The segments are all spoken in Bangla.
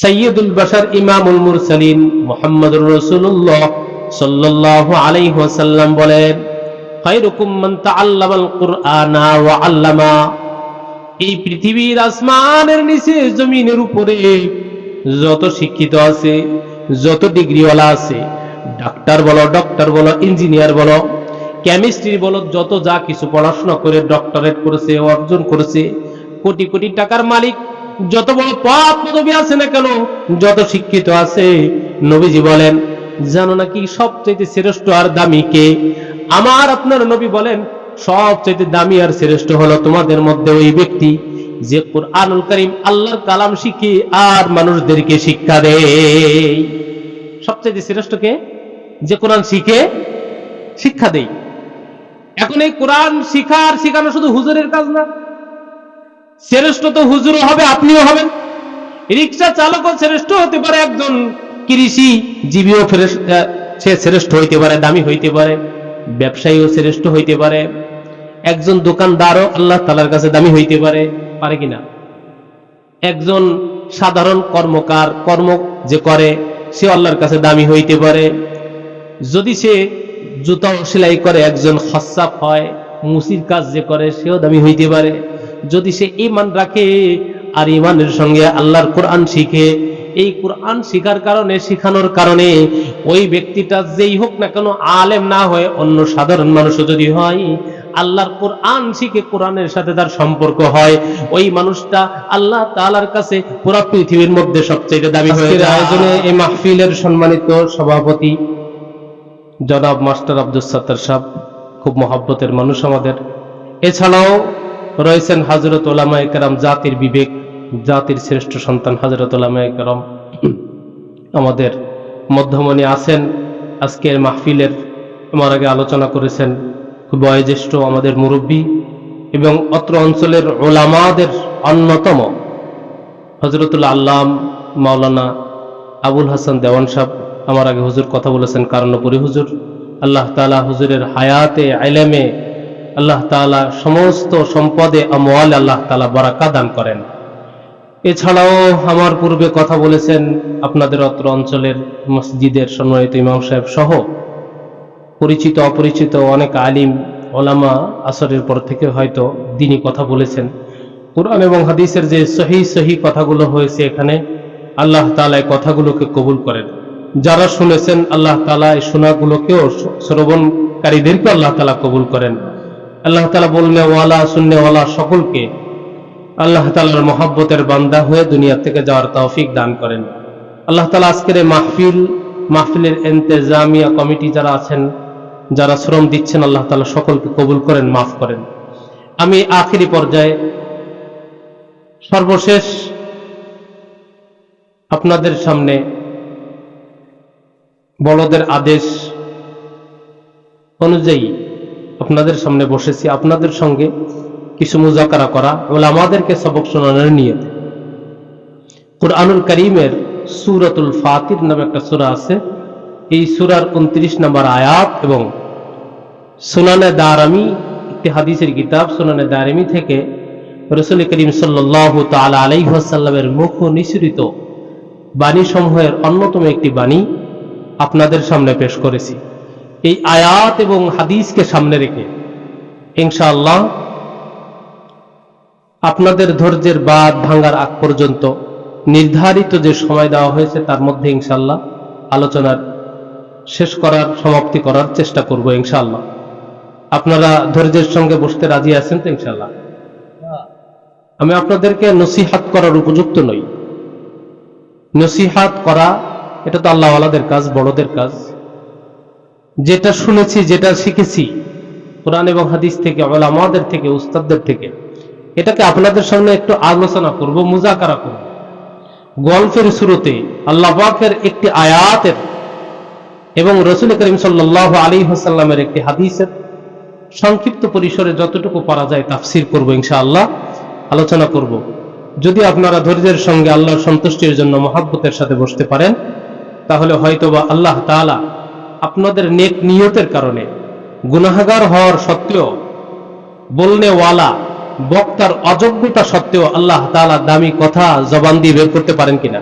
সাইয়্যিদুল বাশার ইমামুল মুরসালিন মুহাম্মদুর রাসূলুল্লাহ সাল্লাল্লাহু আলাইহি ওয়াসাল্লাম বলেন, খায়রুকুম মান তাআল্লামাল কুরআনা ওয়া আল্লামা। এই পৃথিবীর আসমানের নিচে জমিনের উপরে যত শিক্ষিত আছে, যত ডিগ্রিওয়ালা আছে, ডাক্তার বলো, ডক্টর বলো, ইঞ্জিনিয়ার বলো, কেমিস্ট্রি বলো, যত যা কিছু পড়াশোনা করে ডক্টরেট করেছে, অর্জন করেছে, কোটি কোটি টাকার মালিক, যত বড় পদ পদবী আছে না কেন, যত শিক্ষিত আছে, নবীজি বলেন জানো নাকি সবচেয়ে শ্রেষ্ঠ আর দামি কে? আমার আপনার নবী বলেন সবচেয়ে দামি আর শ্রেষ্ঠ হলো তোমাদের মধ্যে ওই ব্যক্তি যে কুরআনুল কারীম আল্লাহর কালাম শিখে আর মানুষদেরকে শিক্ষা দেয়। সবচেয়ে শ্রেষ্ঠ কে? যে কোরআন শিখে শিক্ষা দেয়। এখন এই কোরআন শিখানো শুধু হুজুরের কাজ না, শ্রেষ্ঠ তো হুজুরও হবে, আপনিও হবেন। রিক্সা চালকও শ্রেষ্ঠ হতে পারে, একজন কৃষিজীবীও সে শ্রেষ্ঠ হইতে পারে, দামি হইতে পারে, ব্যবসায়ীও শ্রেষ্ঠ হইতে পারে, একজন দোকানদারও আল্লাহ তাআলার কাছে দামি হইতে পারে, পারে কিনা? একজন সাধারণ কর্ম যে করে সে আল্লাহর কাছে দামি হইতে পারে। যদি সে জুতা সেলাই করে, একজন খস্সাব হয়, মুসির কাজ যে করে সেও দামি হইতে পারে। যদি সে ঈমান রাখে আর ঈমানের সঙ্গে আল্লাহর কোরআন শিখে, এই কোরআন শিখার কারণে, শিখানোর কারণে ওই ব্যক্তিটা যেই হোক না কেন, আলেম না হয়ে অন্য সাধারণ মানুষও যদি হয়, আল্লাহর কোরআন শিখে কোরআনের সাথে তার সম্পর্ক হয়, ওই মানুষটা আল্লাহ তাআলার কাছে পুরো পৃথিবীর মধ্যে সবচেয়ে দামি হয়ে যায়। আয়োজনে এই মাহফিলের সম্মানিত সভাপতি জনাব মাস্টার আব্দুস সাত্তার সাহেব, খুব মহব্বতের মানুষ আমাদের। এছাড়াও রয়েছেন হযরত উলামায়ে কেরাম, জাতির বিবেক, জাতির শ্রেষ্ঠ সন্তান হযরত উলামায়ে কেরাম আমাদের মধ্যমণি আছেন। আজকের মাহফিলের আমার আগে আলোচনা করেছেন খুব বয়োজ্যেষ্ঠ আমাদের মুরব্বী এবং অত্র অঞ্চলের উলামাদের অন্যতম হযরতুল আল্লাম মাওলানা আবুল হাসান দেওয়ান সাহেব। আমার আগে হুজুর কথা বলেছেন, কারণপুরি হুজুর। আল্লাহ তাআলা হুজুরের হায়াতে, ইলমে আল্লাহ তাআলা সমস্ত সম্পদে আমওয়াল আল্লাহ তাআলা বারাকা দান করেন। এছাড়াও আমার পূর্বে কথা বলেছেন আপনাদের অত্র অঞ্চলের মসজিদের সম্মানিত ইমাম সাহেব সহ পরিচিত অপরিচিত অনেক আলিম ওলামা আসরের পর থেকে হয়তো দিনই কথা বলেছেন। কুরআন এবং হাদিসের যে সহি কথাগুলো হয়েছে এখানে, আল্লাহ তাআলা এই কথাগুলোকে কবুল করেন। যারা শুনেছেন আল্লাহ তাআলা এই শোনাগুলোকেও, শ্রবণকারীদেরকে আল্লাহ তাআলা কবুল করেন। আল্লাহ তাআলা বলনেওয়ালা শুননেওয়ালা সকলকে আল্লাহ তাআলার মহব্বতের বান্দা হয়ে দুনিয়া থেকে যাওয়ার তৌফিক দান করেন। আল্লাহ তাআলা আজকের এই মাহফিলের ইন্তেজামিয়া কমিটি যারা আছেন, যারা শ্রম দিচ্ছেন, আল্লাহ তাআলা সকলকে কবুল করেন, মাফ করেন। আমি আখিরি পর্যায়ে সর্বশেষ আপনাদের সামনে বড়দের আদেশ অনুযায়ী আপনাদের সামনে বসেছি, আপনাদের সঙ্গে কিছু মুযাকারা করা, উলামাদেরকে সবক শোনানোর নিয়তে। কুরআনুল কারীমের সূরাতুল ফাতির নামে একটা সূরা আছে। এই সূরার 29 নম্বর আয়াত এবং সুনানে দারামি, একটি হাদিসের কিতাব সুনানে দারামি থেকে রাসূল করিম সাল্লাল্লাহু তাআলা আলাইহি ওয়াসাল্লামের মুখ নিঃসৃত বাণী সমূহের অন্যতম একটি বাণী আপনাদের সামনে পেশ করেছি। এই আয়াত এবং হাদিসকে সামনে রেখে ইনশাআল্লাহ আপনাদের ধৈর্যের বাঁধ ভাঙার আগ পর্যন্ত নির্ধারিত যে সময় দেওয়া হয়েছে তার মধ্যে ইনশাআল্লাহ আলোচনার শেষ করার, সমাপ্তি করার চেষ্টা করব ইনশাআল্লাহ। আপনারা ধৈর্যের সঙ্গে বসতে রাজি আছেন তো ইনশাআল্লাহ? আমি আপনাদেরকে নসিহাত করার উপযুক্ত নই। নসিহাত করা এটা তো আল্লাহওয়ালাদের কাজ, বড়দের কাজ। যেটা শুনেছি, যেটা শিখেছি কোরআন এবং হাদিস থেকে, উলামাদের থেকে, উস্তাদদের থেকে, এটাকে আপনাদের সামনে একটু আলোচনা করব, মুযাকারা করব। গল্পের শুরুতে আল্লাহ পাকের একটি আয়াতের এবং রাসূল করিম সাল্লাল্লাহু আলাইহি ওয়াসাল্লামের একটি হাদিসের সংক্ষিপ্ত পরিসরে যতটুকু পারা যায় তাফসীর করব ইনশাআল্লাহ, আলোচনা করব। যদি আপনারা ধৈর্যের সঙ্গে আল্লাহর সন্তুষ্টির জন্য মহব্বতের সাথে বসতে পারেন, তাহলে হয়তোবা আল্লাহ তাআলা আপনাদের নেক নিয়তের কারণে, গুনাহগার হওয়ার সত্ত্বেও, বলনেওয়ালা বক্তার অযোগ্যতা সত্ত্বেও আল্লাহ তাআলা দামি কথা জবান দিয়ে বের করতে পারেন কিনা?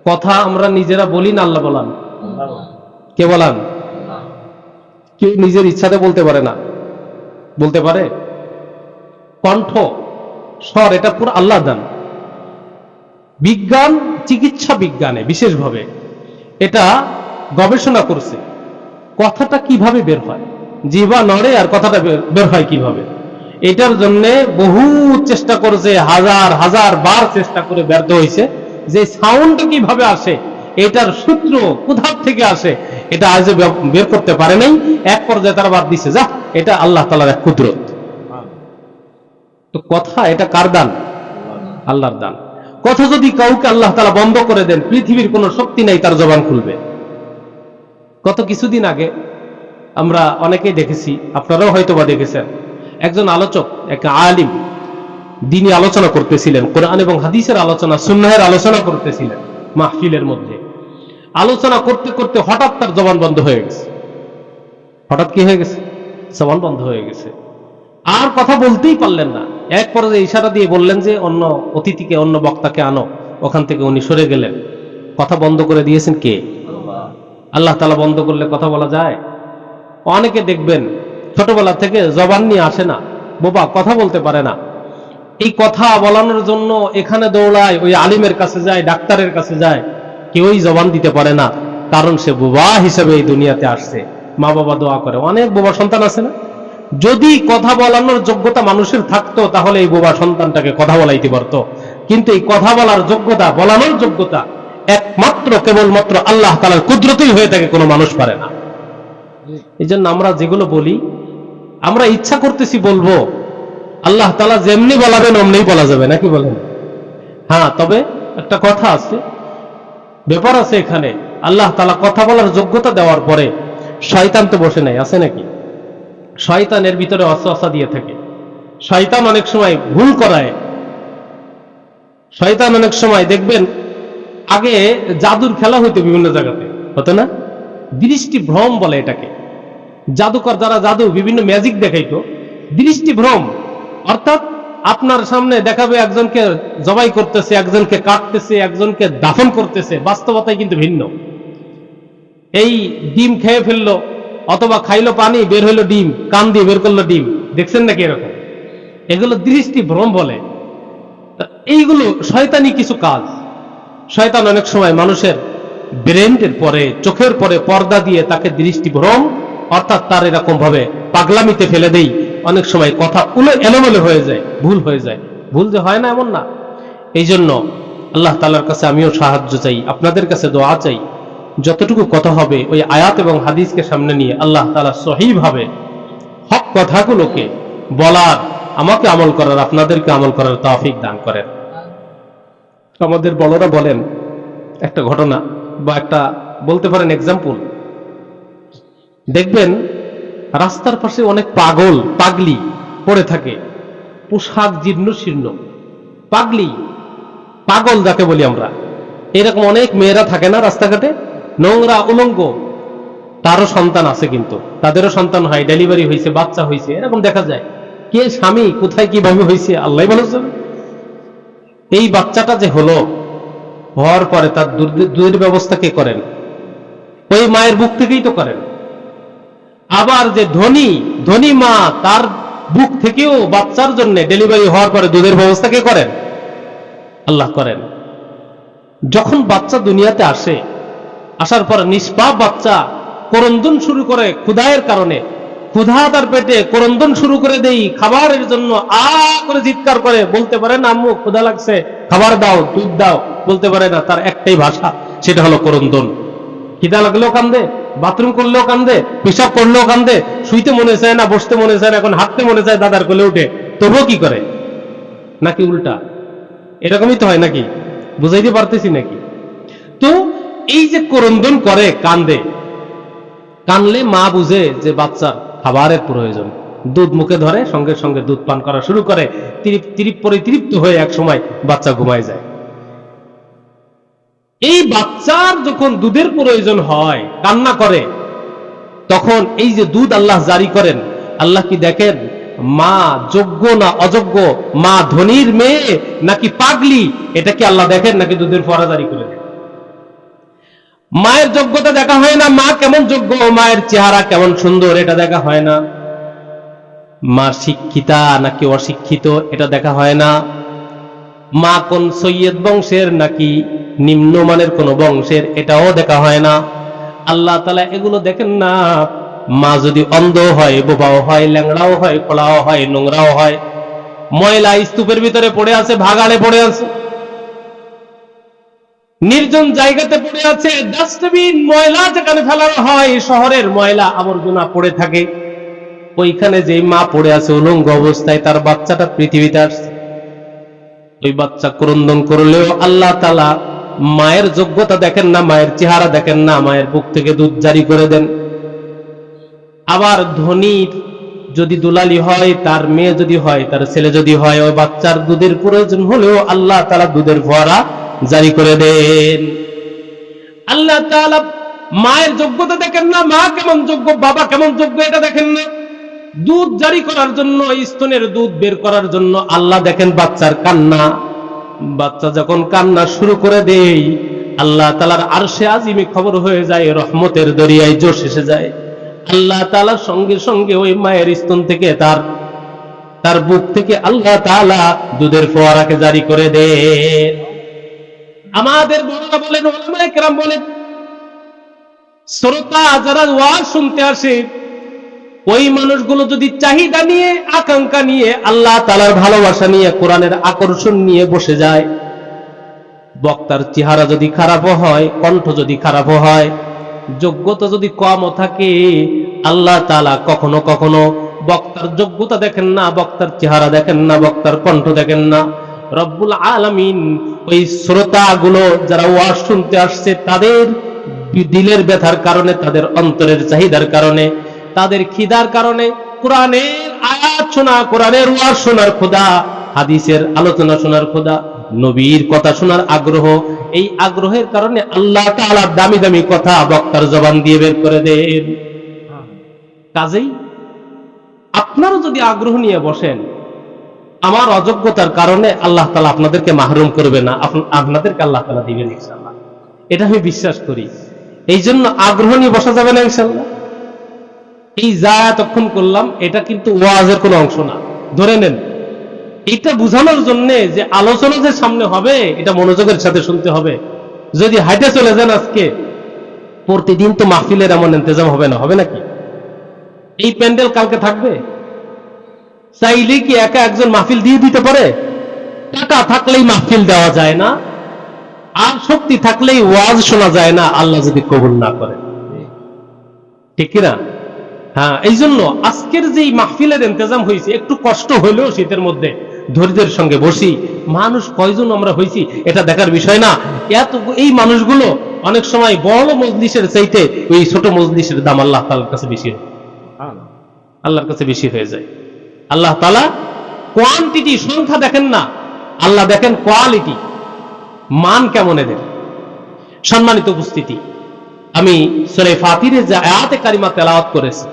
কথা আমরা নিজেরা বলি না আল্লাহ বলান? কে বলান? কেউ নিজের ইচ্ছাতে বলতে পারে না। বলতে পারে? কণ্ঠ, স্বর, এটা পুরো আল্লাহ দান। বিজ্ঞান, চিকিৎসা বিজ্ঞানে বিশেষভাবে এটা গবেষণা করছে, কথাটা কিভাবে বের হয়, জিহ্বা নড়ে আর কথাটা বের হয় কিভাবে। এটার জন্য বহু চেষ্টা করেছে, হাজার হাজার বার চেষ্টা করে ব্যর্থ হয়েছে। যে সাউন্ড কিভাবে আসে, এটার সূত্র কোথা থেকে আসে, এটা আজ বের করতে পারে নাই। এক পর্যায়ে তারা বাদ দিছে, যা এটা আল্লাহ তাআলার এক কুদরত। তো কথা এটা কার দান? আল্লাহর দান। কথা যদি কাউকে আল্লাহ তাআলা বন্ধ করে দেন, পৃথিবীর কোনো শক্তি নাই তার জবান খুলবে। গত কিছুদিন আগে আমরা অনেকেই দেখেছি, আপনারাও হয়তো বা দেখেছেন, একজন আলোচক, এক আলিম দ্বীনি আলোচনা করতেছিলেন, কোরআন এবং হাদিসের আলোচনা, সুন্নাহের আলোচনা করতেছিলেন মাহফিলের মধ্যে। আলোচনা করতে করতে হঠাৎ তার জবান বন্ধ হয়ে গেছে। হঠাৎ কি হয়ে গেছে? জবান বন্ধ হয়ে গেছে, আর কথা বলতেই পারলেন না। এক পর্যায়ে ইশারা দিয়ে বললেন যে অন্য অতিথিকে, অন্য বক্তাকে আনো। ওখান থেকে উনি সরে গেলেন। কথা বন্ধ করে দিয়েছেন কে? আল্লাহ তাআলা বন্ধ করলে কথা বলা যায়? অনেকে দেখবেন ছোটবেলা থেকে জবান নিয়ে আসে না, বোবা, কথা বলতে পারে না। এই কথা বলানোর জন্য এখানে দৌড়ায়, ওই আলিমের কাছে যায়, ডাক্তারের কাছে যায়, কেউই জবান দিতে পারে না, কারণ সে বোবা হিসেবে এই দুনিয়াতে আসছে। মা বাবা দোয়া করে, অনেক বোবা সন্তান আছে না? যদি কথা বলানোর যোগ্যতা মানুষের থাকতো, তাহলে এই বোবা সন্তানটাকে কথা বলাইতে পারতো। কিন্তু এই কথা বলার যোগ্যতা, বলানোর যোগ্যতা একমাত্র কেবলমাত্র আল্লাহ তাআলার কুদরতেই হয়ে থাকে, কোনো মানুষ পারে না। এই জন্য আমরা যেগুলো বলি, আমরা ইচ্ছা করতেছি বলবো, আল্লাহ তাআলা যেমনি বলাবেন অমনি বলা যাবে, নাকি বলেন? হ্যাঁ, তবে একটা কথা আছে, ব্যাপার আছে এখানে। আল্লাহ তাআলা কথা বলার যোগ্যতা দেওয়ার পরে শয়তান তো বসে নাই, আছে নাকি? শয়তানের ভিতরে ওয়াসওয়াসা দিয়ে থাকে। শয়তান অনেক সময় ভুল করায়। শয়তান অনেক সময় দেখবেন, আগে জাদুর খেলা হইতো বিভিন্ন জায়গাতে, হতো না? দৃষ্টি ভ্রম বলে এটাকে। জাদুকর যারা জাদু বিভিন্ন ম্যাজিক দেখাইতো, দৃষ্টি ভ্রম, অর্থাৎ আপনার সামনে দেখাবে একজনকে জবাই করতেছে, একজনকে কাটতেছে, একজনকে দাফন করতেছে, বাস্তবতায় কিন্তু ভিন্ন। এই ডিম খেয়ে ফেললো, অথবা খাইলো পানি, বের হইলো ডিম, কান দিয়ে বের করলো ডিম, দেখছেন নাকি এরকম? এগুলো দৃষ্টি ভ্রম বলে। এইগুলো শয়তানি কিছু কাজ। শয়তান অনেক সময় মানুষের ব্রেনের পরে, চোখের পরে পর্দা দিয়ে তাকে দৃষ্টি ভ্রম, অর্থাৎ তার এরকম ভাবে পাগলামিতে ফেলে দেই। অনেক সময় কথা এলোমেলো হয়ে যায়, ভুল হয়ে যায়। ভুল যে হয় না এমন না। এই জন্য আল্লাহ তাআলার কাছে আমিও সাহায্য চাই, আপনাদের কাছে দোয়া চাই, যতটুকু কথা হবে ওই আয়াত এবং হাদিসকে সামনে নিয়ে আল্লাহ তাআলা সহিভাবে হক কথাগুলোকে বলার, আমাকে আমল করার, আপনাদেরকে আমল করার তৌফিক দান করেন। আমাদের বড়রা বলেন একটা ঘটনা, বা একটা বলতে পারেন এক্সাম্পল। দেখবেন রাস্তার পাশে অনেক পাগল, পাগলি পড়ে থাকে, পোশাক জীর্ণ শীর্ণ, পাগলি, পাগল যাকে বলি আমরা। এরকম অনেক মেয়েরা থাকে না রাস্তাঘাটে, নোংরা, উলঙ্গ। তারও সন্তান আছে, কিন্তু তাদেরও সন্তান হয়, ডেলিভারি হয়েছে, বাচ্চা হয়েছে, এরকম দেখা যায়। কে স্বামী, কোথায় কিভাবে হয়েছে আল্লাহ ভালো জানেন। এই বাচ্চাটা যে হলো, হওয়ার পরে তার দুধের ব্যবস্থা কে করেন? ওই মায়ের বুক থেকেই তো করেন। আবার যে ধনী, ধনী মা, তার বুক থেকেও বাচ্চার জন্য ডেলিভারি হওয়ার পরে দুধের ব্যবস্থা কে করেন? আল্লাহ করেন। যখন বাচ্চা দুনিয়াতে আসে, আসার পর নিষ্পাপ বাচ্চা ক্রন্দন শুরু করে ক্ষুধায়ের কারণে, ক্ষুধা তার পেটে, ক্রন্দন শুরু করে দেই খাবারের জন্য, করে চিৎকার করে, বলতে পারে না আম্মু ক্ষুধা লাগছে, খাবার দাও, দুধ দাও, বলতে পারে না। তার একটাই ভাষা, সেটা হলো ক্রন্দন। খিদা লাগলেও কান্দে, বাথরুম করলেও কান্দে, পেশাব করলেও কান্দে, শুইতে মনে চায় না, বসতে মনে চায় না, এখন হাঁটতে মনে চায়, দাদার কোলে উঠে, তবুও কি করে? নাকি উল্টা? এরকমই তো হয় নাকি? বুঝাইতে পারতেছি নাকি? তো এই যে ক্রন্দন করে, কান্দে, কানলে মা বুঝে যে বাচ্চার খাবারের প্রয়োজন, দুধ মুখে ধরে, সঙ্গে সঙ্গে দুধ পান করা শুরু করে, পরিতৃপ্ত হয়ে এক সময় বাচ্চা ঘুমায় যায়। এই বাচ্চার যখন দুধের প্রয়োজন হয়, কান্না করে, তখন এই যে দুধ আল্লাহ জারি করেন, আল্লাহ কি দেখেন মা যোগ্য না অযোগ্য, মা ধনীর মেয়ে নাকি পাগলি, এটা কি আল্লাহ দেখেন নাকি দুধের ফোয়ারা জারি করে দেন? মায়ের যোগ্যতা দেখা হয় না, মা কেমন যোগ্য, মায়ের চেহারা কেমন সুন্দর এটা দেখা হয় না, মা শিক্ষিতা নাকি অশিক্ষিত এটা দেখা হয় না, মা কোন সৈয়দ বংশের নাকি নিম্নমানের কোন বংশের এটাও দেখা হয় না। আল্লাহ তাআলা এগুলো দেখেন না। মা যদি অন্ধ হয়, বোবাও হয়, ল্যাংড়াও হয়, খোলাও হয়, নোংরাও হয়, ময়লা স্তূপের ভিতরে পড়ে আছে, ভাগাড়ে পড়ে আছে, নির্জন জায়গাতে পড়ে আছে, ডাস্টবিন ময়লা যেখানে ফেলানো হয়, শহরের ময়লা আবর্জনা পড়ে থাকে, ওইখানে যে মা পড়ে আছে উলঙ্গ অবস্থায়, তার বাচ্চাটা পৃথিবীতে আসছে, ওই বাচ্চা ক্রন্দন করলেও আল্লাহ তাআলা মায়ের যোগ্যতা দেখেন না, মায়ের চেহারা দেখেন না, মায়ের বুক থেকে দুধ জারি করে দেন। আবার ধনীর যদি দুলালি হয়, তার মেয়ে যদি হয়, তার ছেলে যদি হয়, ওই বাচ্চার দুধের প্রয়োজন হলেও আল্লাহ তাআলা দুধের ফোয়ারা জারি করে দেন। আল্লাহ তাআলা মায়ের যোগ্যতা দেখেন না, মা কেমন যোগ্য, বাবা কেমন যোগ্য এটা দেখেন না। দুধ জারি করার জন্য, স্তনের দুধ বের করার জন্য আল্লাহ দেখেন বাচ্চার কান্না। বাচ্চা যখন কান্না শুরু করে দেয়, আল্লাহ তাআলার আরশে আজিমে খবর হয়ে যায়, রহমতের দরিয়ায় জোশ এসে যায়। আল্লাহ তাআলা সঙ্গে সঙ্গে ওই মায়ের স্তন থেকে, তার বুক থেকে আল্লাহ তাআলা দুধের ফোয়ারাকে জারি করে দেন। আমাদের বড়রা বলেন, উলামায়ে কেরাম বলেন, শ্রোতা যারা ওয়াজ শুনতে আসে, ওই মানুষগুলো যদি চাহিদা নিয়ে, আকাঙ্ক্ষা নিয়ে, আল্লাহ তাআলার ভালোবাসা নিয়ে, কোরআনের আকর্ষণ নিয়ে বসে যায়, বক্তার চেহারা যদি খারাপ হয়, কণ্ঠ যদি খারাপ হয়, যোগ্যতা যদি কমও থাকে, আল্লাহ তাআলা কখনো কখনো বক্তার যোগ্যতা দেখেন না, বক্তার চেহারা দেখেন না, বক্তার কণ্ঠ দেখেন না। রব্বুল আলামিন ওই শ্রোতাগুলো যারা ওয়াজ শুনতে আসছে, তাদের দিলের ব্যথার কারণে, তাদের অন্তরের চাহিদার কারণে, তাদের খিদার কারণে, কোরআনের আয়াত শোনা, কোরআনের ওয়াজ শোনার খোদা, হাদিসের আলোচনা শোনার খোদা, নবীর কথা শোনার আগ্রহ, এই আগ্রহের কারণে আল্লাহ তাআলা দামি দামি কথা বক্তার জবান দিয়ে বের করে দেন। কাজেই আপনারা যদি আগ্রহ নিয়ে বসেন, আমার অযোগ্যতার কারণে আল্লাহ তাআলা আপনাদেরকে মাহরুম করবে না, আপনাদেরকে আল্লাহ তাআলা দিবেন ইনশাআল্লাহ। এটা আমি বিশ্বাস করি। এই জন্য আগ্রহ নিয়ে বসা যাবে না ইনশাআল্লাহ। এই যা এতক্ষণ করলাম, এটা কিন্তু ওয়াজের কোনো অংশ না, ধরে নেন। এটা বোঝানোর জন্য যে আলোচনা যে সামনে হবে, এটা মনোযোগের সাথে শুনতে হবে। যদি হাইটে চলে যান আজকে, প্রতিদিন তো মাহফিলের এমন ইন্তজাম হবে না, হবে নাকি? এই প্যান্ডেল কালকে থাকবে? চাইলে কি একা একজন মাহফিল দিয়ে দিতে পারে? টাকা থাকলেই মাহফিল দেওয়া যায় না, আর শক্তি থাকলেই ওয়াজ শোনা যায় না, আল্লাহ যদি কবুল না করে, ঠিক কিনা? হ্যাঁ, এই জন্য আজকের যে মাহফিলের ইন্তজাম হয়েছে, একটু কষ্ট হইলেও শীতের মধ্যে ধৈর্যের সঙ্গে বসি। মানুষ কয়জন আমরা হয়েছি এটা দেখার বিষয় না। এই মানুষগুলো অনেক সময় বড় মজলিসের চাইতে ওই ছোট মজলিসের দাম আল্লাহ তাআলার কাছে বেশি, আল্লাহর কাছে বেশি হয়ে যায়। আল্লাহ তাআলা কোয়ান্টিটি, সংখ্যা দেখেন না, আল্লাহ দেখেন কোয়ালিটি, মান কেমন এদের। সম্মানিত উপস্থিতি, আমি সূরা ফাতিরের যে আয়াতে কারিমা তেলাওয়াত করেছি,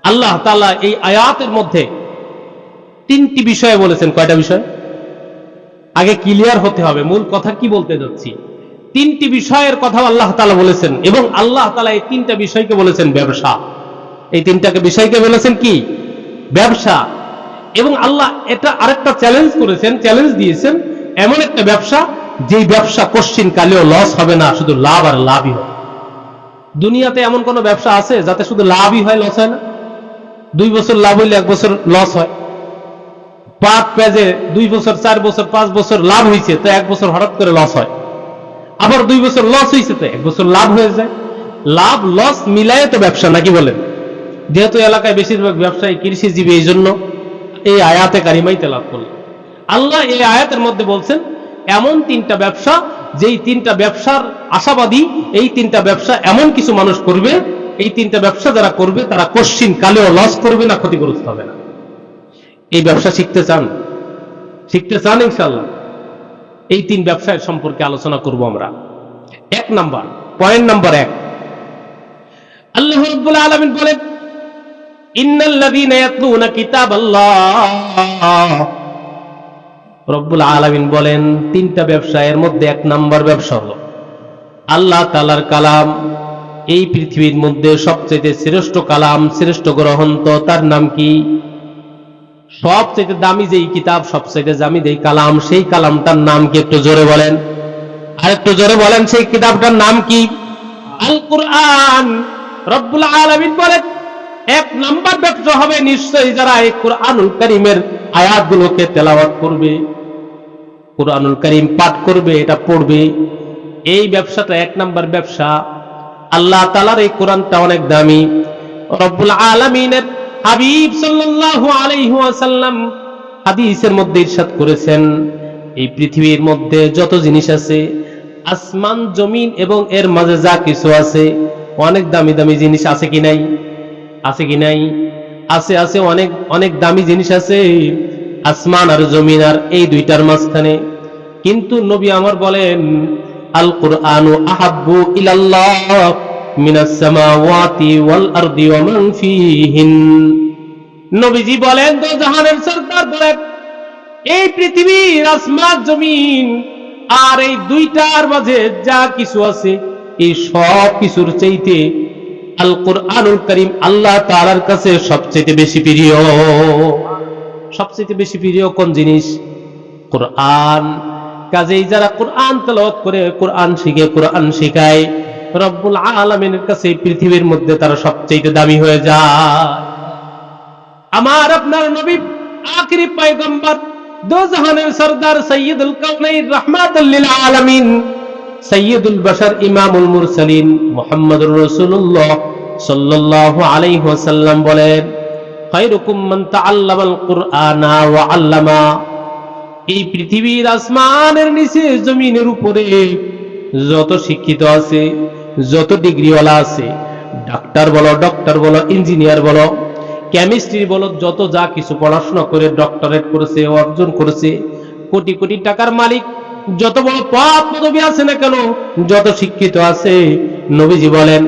আল্লাহ তাআলা এই আয়াতের মধ্যে তিনটি বিষয় বলেছেন। কয়টা বিষয়? আগে ক্লিয়ার হতে হবে মূল কথা কি বলতে যাচ্ছি। তিনটি বিষয়ের কথা আল্লাহ তাআলা বলেছেন, এবং আল্লাহ তাআলা এই তিনটা বিষয়কে বলেছেন ব্যবসা। এই তিনটাকে বিষয়কে বলেছেন কি? ব্যবসা। এবং আল্লাহ এটা আরেকটা চ্যালেঞ্জ করেছেন, চ্যালেঞ্জ দিয়েছেন, এমন একটা ব্যবসা যেই ব্যবসা কোশ্চিন কালেও লস হবে না, শুধু লাভ আর লাভই হবে। দুনিয়াতে এমন কোন ব্যবসা আছে যাতে শুধু লাভই হয়, লস হয় না? 2 বছর লাভ হইলে 1 বছর লস হয়। পাক পেজে 2 বছর, 4 বছর, 5 বছর লাভ হয়েছে, তো 1 বছর হঠাৎ করে লস হয়। আবার 2 বছর লস হয়েছে, তো 1 বছর লাভ হয়ে যায়। লাভ লস মিলায় তো ব্যবসা, নাকি বলেন? যেহেতু এলাকায় বেশিরভাগ ব্যবসায়ী কৃষিজীবী, এই জন্য এই আয়াতে কারিমাই তেলাওয়াত করলেন। আল্লাহ এই আয়াতের মধ্যে বলছেন এমন তিনটা ব্যবসা, যেই তিনটা ব্যবসার আশাবাদী, এই তিনটা ব্যবসা এমন কিছু মানুষ করবে, এই তিনটা ব্যবসা যারা করবে তারা কোশ্চিন কালেও লস করবে না, ক্ষতিগ্রস্ত হবে না। এই ব্যবসা শিখতে চান? শিখতে চান ইনশাআল্লাহ? এই 3 ব্যবসায়ের সম্পর্কে আলোচনা করব আমরা। 1 নাম্বার, পয়েন্ট নাম্বার 1, আল্লাহ রাব্বুল আলামিন বলেন, ইন্নাল্লাযীনা ইয়াতলুনা কিতাবাল্লাহ। রব্বুল আলামিন বলেন 3টা ব্যবসা, এর মধ্যে 1 নাম্বার ব্যবসা হলো আল্লাহ তাআলার কালাম। এই পৃথিবীর মধ্যে সবচেয়ে শ্রেষ্ঠ কালাম, শ্রেষ্ঠ গ্রন্থ, তার নাম কি? সবচেয়ে দামি যেই কিতাব, সবচেয়ে দামি যেই কালাম, সেই কালামটার নাম কি? একটু জোরে বলেন, আর একটু জোরে বলেন, সেই কিতাবটার নাম কি? আল কুরআন। রব্বুল আলামিন বলেন, এক নাম্বার ব্যবসা হবে নিশ্চয়ই যারা এই কুরআনুল কারীমের আয়াতগুলোকে তেলাওয়াত করবে, কুরআনুল কারীম পাঠ করবে, এটা পড়বে। এই ব্যবসাটা এক নাম্বার ব্যবসা। আল্লাহ তাআলার এই কোরআনটা অনেক দামি। রব্বুল আলামিনের হাবিব সাল্লাল্লাহু আলাইহি ওয়াসাল্লাম হাদিসের মধ্যে ইরশাদ করেছেন, এই পৃথিবীর মধ্যে যত জিনিস আছে, আসমান জমিন এবং এর মাঝে যা কিছু আছে, অনেক দামি দামি জিনিস আছে কি নাই? আছে কি নাই? আছে, আছে, অনেক অনেক দামি জিনিস আছে আসমান আর জমিন আর এই দুইটার মাঝখানে। কিন্তু নবী আমার বলেন, আল কুরআনু আহাব্বু ইলাল্লাহ মিনাস সামাওয়াতি ওয়াল আরদি ওয়া মান ফীহিন। নবীজি বলেন, তো জাহানের সরদার বলেন, এই পৃথিবীর আসমান জমিন আর এই দুইটার মাঝে যা কিছু আছে, এই সব কিছুর চাইতে আল কুরআনুল কারীম আল্লাহ তাআলার কাছে সবচেয়ে বেশি প্রিয়। সবচেয়ে বেশি প্রিয় কোন জিনিস? কুরআন। কাজেই যারা কুরআন তেলাওয়াত করে, কুরআন শিখে, কুরআন শিখায়, রব্বুল আলামিনের কাছে পৃথিবীর মধ্যে তারা সবচেয়ে দামি হয়ে যায়। আমার আপনার নবী আখিরি পয়গম্বর, দো জাহানের সরদার, সাইয়্যিদুল কাউনাইন রাহমাতুল লিল আলামিন, সাইয়্যিদুল বাশার, ইমামুল মুরসালিন মুহাম্মদুর রাসূলুল্লাহ সাল্লাল্লাহু আলাইহি ওয়াসাল্লাম বলেন, খায়রুকুম মান তাআল্লামাল কুরআনা ওয়া আল্লামা। এই পৃথিবীর আসমানের নিচে জমিনের উপরে যত শিক্ষিত আছে, যত ডিগ্রিওয়ালা আছে, ডাক্তার বলো, ডক্টর বলো, ইঞ্জিনিয়ার বলো, কেমিস্ট্রি বলো, যত যা কিছু পড়াশোনা করে ডক্টরেট করেছে, অর্জন করেছে, কোটি কোটি টাকার মালিক, যত বড় পদ পদবী আছে না কেন, যত শিক্ষিত আছে, নবীজি বলেন,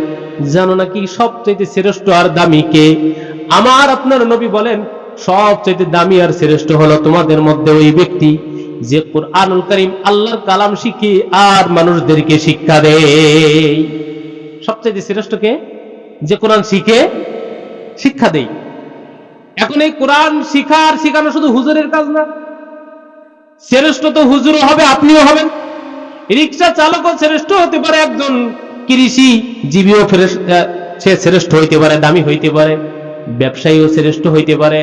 জানো নাকি সবচেয়ে শ্রেষ্ঠ আর দামি কে? আমার আপনার নবী বলেন, সবচেয়ে দামি আর শ্রেষ্ঠ হলো তোমাদের মধ্যে ওই ব্যক্তি যে কুরআনুল কারীম আল্লাহর কালাম শিখে আর মানুষদেরকে শিক্ষা দেয়। সবচেয়ে শ্রেষ্ঠ কে? যে কোরআন শিখে শিক্ষা দেয়। এখন এই কোরআন শিখার শিখানো শুধু হুজুরের কাজ না, শ্রেষ্ঠ তো হুজুরও হবে, আপনিও হবেন। রিকশা চালকও শ্রেষ্ঠ হতে পারে, একজন কৃষিজীবীও সে শ্রেষ্ঠ হইতে পারে, দামি হইতে পারে, ব্যবসায়ীও শ্রেষ্ঠ হইতে পারে,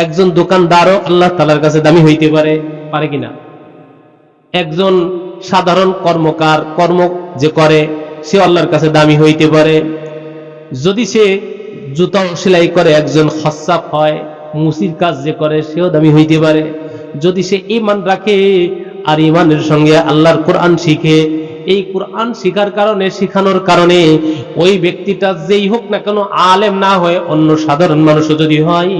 একজন দোকানদারও আল্লাহ তাআলার কাছে দামি হইতে পারে, পারে কিনা? একজন সাধারণ কর্মকার, কর্ম যে করে, সে আল্লাহর কাছে দামি হইতে পারে। যদি সে জুতা সেলাই করে, একজন খাসাব হয়, মুসির কাজ যে করে, সেও দামি হইতে পারে। যদি সে ঈমান রাখে আর ঈমানের সঙ্গে আল্লাহর কোরআন শিখে, এই কোরআন শিখার কারণে, শিখানোর কারণে ওই ব্যক্তিটা যেই হোক না কেন, আলেম না হয়ে অন্য সাধারণ মানুষও যদি হয়,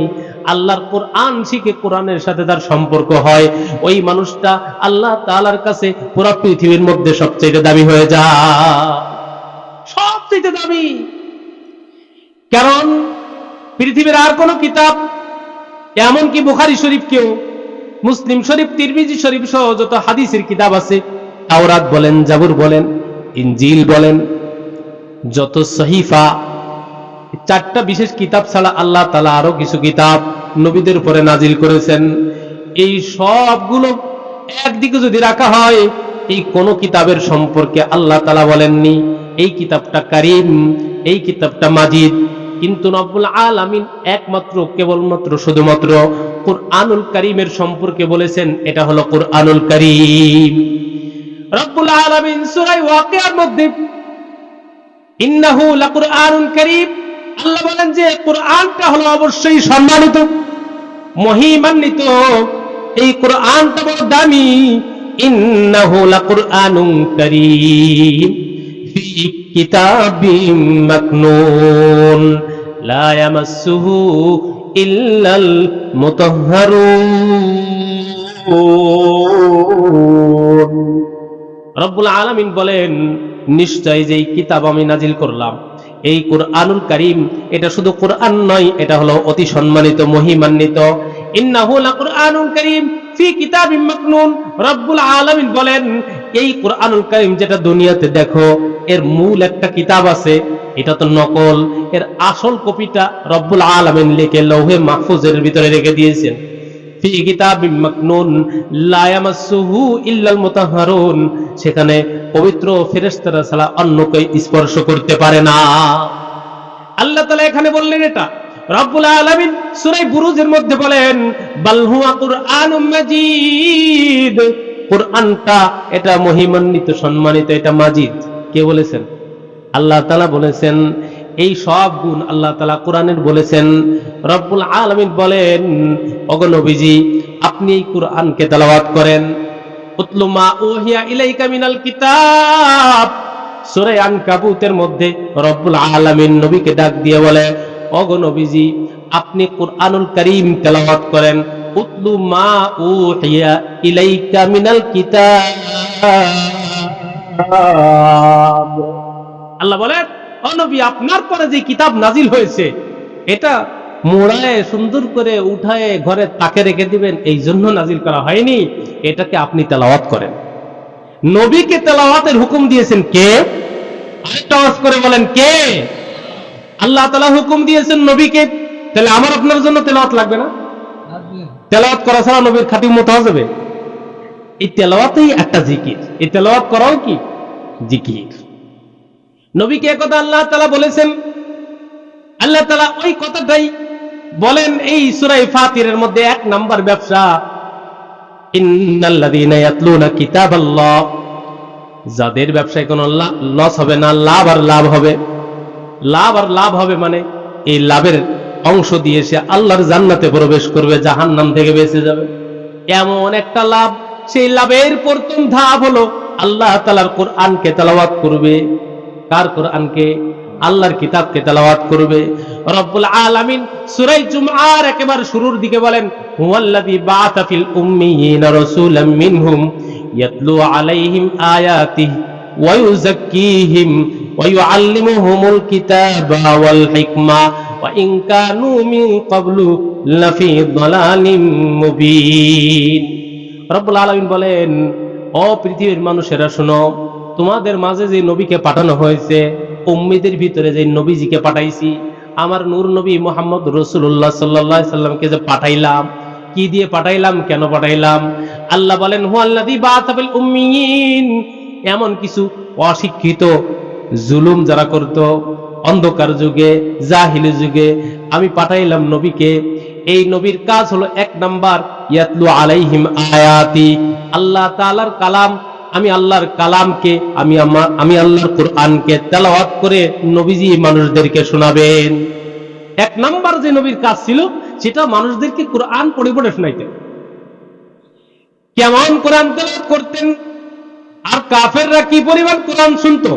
আল্লাহর কোরআন শিখে কোরআনের সাথে তার সম্পর্ক হয়, ওই মানুষটা আল্লাহ তাআলার কাছে পুরো পৃথিবীর মধ্যে সবচেয়ে দামি হয়ে যায়। সবচেয়ে দামি। কারণ পৃথিবীর আর কোন কিতাব, এমনকি বুখারী শরীফ কেউ, মুসলিম শরীফ, তিরমিজি শরীফ সহ যত হাদিসের কিতাব আছে, তাওরাত বলেন, জাবুর বলেন, ইনজিল বলেন, যত সহিফা, চারটা বিশেষ কিতাব ছাড়া আল্লাহ তাআলা আরো কিছু কিতাব নবীদের উপরে নাজিল করেছেন। এই সবগুলো একদিকে যদি রাখা হয়, এই কোন কিতাবের সম্পর্কে আল্লাহ তাআলা বলেননি এই কিতাবটা কারীম, এই কিতাবটা মাজিদ। কিন্তু রব্বুল আলামিন একমাত্র, কেবলমাত্র, শুধুমাত্র কুরআনুল কারীমের সম্পর্কে বলেছেন, এটা হলো কুরআনুল কারীম। রব্বুল আলামিন সূরা ওয়াকিয়ার মধ্যে ইন্নাহু লাকুরআনুন কারীম, আল্লাহ বলেন যে কুরআনটা হলো অবশ্যই সম্মানিত, মহিমান্বিত, এই কুরআনটা বড় দামি। ইন্নাহু লাকুরআনুন কারীম ফি কিতাবিম মাকনুন লা ইয়ামাসসুহু ইল্লাল মুতাহহারুন। রব্বুল আলামিন বলেন, নিশ্চয় যেই কিতাব আমি নাজিল করলাম, এই কুরআনুল কারীম, এটা শুধু কুরআন নয়, এটা হলো অতি সম্মানিত, মহিমান্বিত। ইন্নাহু লাকুরআনুন কারীম ফি কিতাবিম মাকনুন। রব্বুল আলামিন বলেন, এই কোরআনুল কারীম যেটা দুনিয়াতে দেখো, এর মূল একটা কিতাব আছে, এটা তো নকল। এর আসল কপিটা রব্বুল আলামিন লিখে লৌহে মাহফুজের ভিতরে রেখে দিয়েছেন। ফি কিতাবিম মাকনুন লা ইয়ামাসসুহু ইল্লাল মুতাহহারুন, সেখানে পবিত্র ফেরেশতারা ছাড়া অন্য কেউ স্পর্শ করতে পারে না। আল্লাহ তাআলা এখানে বললেন এটা। রব্বুল আলামিন সূরা বুরুজের মধ্যে বলেন বাল হুয়া কুরআনুম মাজিদ, কুরআনটা এটা মহিমান্বিত, সম্মানিত, এটা মাজিদ। কে বলেছেন? আল্লাহ তাআলা বলেছেন। এই সব গুণ আল্লাহ তাআলা কোরআনের বলেছেন। রব্বুল আলামিন বলেন, ওগো নবীজি আপনি এই কোরআনকে তেলাওয়াত করেন। উতলু মা উহিয়া ইলাইকা মিনাল কিতাব, সূরা আনকাবুতের মধ্যে রব্বুল আলামিন নবীকে ডাক দিয়ে বলে, ওগো নবীজি আপনি কোরআনুল কারীম তেলাওয়াত করেন। উতলু মা উহিয়া ইলাইকা মিনাল কিতাব। আল্লাহ বলেন, ও নবী আপনার পরে যে কিতাব নাজিল হয়েছে এটা মোড়ায় সুন্দর করে উঠায় ঘরে তাকে রেখে দিবেন, এই জন্য নাজিল করা হয়নি, এটাকে আপনি তেলাওয়াত করেন। নবীকে তেলাওয়াতের হুকুম দিয়েছেন কে? আরেকটা আওয়াজ করে বলেন কে? আল্লাহ তাআলা হুকুম দিয়েছেন নবীকে। তাহলে আমার আপনার জন্য তেলাওয়াত লাগবে না? তেলাওয়াত করা ছাড়া নবীর খাঁটি উম্মত হওয়া যাবে? এই তেলাওয়াতই একটা জিকির, এই তেলাওয়াত করাও কি জিকির। নবীকে একথা আল্লাহ তাআলা বলেছেন। আল্লাহ তাআলা ওই কথাটাই বলেন এই সূরা ফাতিরের মধ্যে। 1 নাম্বার ব্যবসা, ইন্নাল্লাযীনা ইয়াতলুনা কিতাবাল্লাহ, যাদের ব্যবসায় কোনো লস হবে না, লাভ আর লাভ হবে। লাভ আর লাভ হবে মানে এই লাভের অংশ দিয়ে সে আল্লাহর জান্নাতে প্রবেশ করবে, জাহান্নাম থেকে বেঁচে যাবে। এমন একটা লাভ, সেই লাভের প্রথম ধাপ হলো আল্লাহ তাআলার কোরআনকে তেলাওয়াত করবে। কার কোরআনকে? আল্লাহর কিতাবকে তেলাওয়াত করবে। রব্বুল আলামিন সূরা জুমআর একেবারে শুরুর দিকে বলেন, হুয়াল্লাযী বাআসা ফিল উম্মিয়িনা রাসূলাম মিনহুম ইয়াতলু আলাইহিম আয়াতিহি ওয়া ইউযাক্কিহিম ওয়া ইউআল্লিমুহুমুল কিতাবা ওয়াল হিকমা ওয়া ইন কানু মিন ক্বাবলু লাফি যালালিম মুবিন। রব্বুল আলামিন বলেন, ও পৃথিবীর মানুষেরা শোনো, তোমাদের মাঝে যে নবীকে পাঠানো হয়েছে, উম্মীদের ভিতরে যে নবীজিকে পাঠাইছি, আমার নূর নবী মুহাম্মদ রাসূলুল্লাহ সাল্লাল্লাহু আলাইহি সাল্লামকে যে পাঠাইলাম, কি দিয়ে পাঠাইলাম, কেন পাঠাইলাম? আল্লাহ বলেন, হুয়াল্লাযী বাআসা ফিল উম্মিয়িন, এমন কিছু অশিক্ষিত জুলুম যারা করত অন্ধকার যুগে, জাহিলি যুগে, আমি পাঠাইলাম নবীকে। এই নবীর কাজ হলো 1 নাম্বার, ইয়াতলু আলাইহিম আয়াতি, আল্লাহ তাআলার কালাম, আমি আল্লাহর কালামকে, আমি আল্লাহর কোরআনকে তেলাওয়াত করে নবীজি মানুষদেরকে শোনাবেন। 1 নাম্বার যে নবীর কাজ ছিল সেটা মানুষদেরকে কোরআন পড়ে পড়ে শোনাইতেন। কেমন কোরআন তেলাওয়াত করতেন, আর কাফেররা কি পরিমাণ কোরআন শুনতো।